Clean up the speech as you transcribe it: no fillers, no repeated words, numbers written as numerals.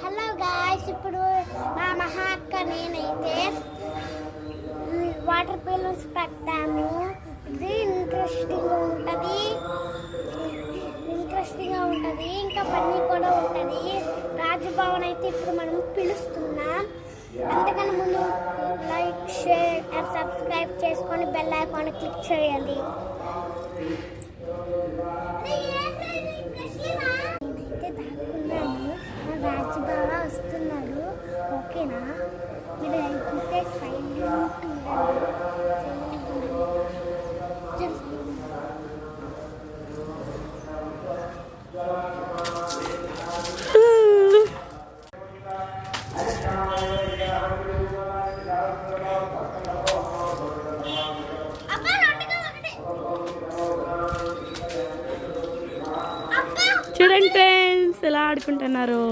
Hello guys, ఇప్పుడు మా మహా అక్క నేనైతే వాటర్ బెలూన్స్ పెట్టాము. ఇది ఇంట్రెస్టింగ్గా ఉంటుంది, ఇంకా ఫన్నీ కూడా ఉంటుంది. రాజభవన్ అయితే ఇప్పుడు మనం పిలుస్తున్నాం. అంతకన్నా ముందు లైక్, షేర్ అండ్ సబ్స్క్రైబ్ చేసుకొని బెల్ ఐకాన్ క్లిక్ చేయాలి. నేనైతే దాక్కున్నాను, రాజబావ వస్తున్నారు. ఓకేనా, మీరు అయితే సైలెంట్ చూడండి ఫ్రెండ్స్ ఎలా ఆడుకుంటున్నారు.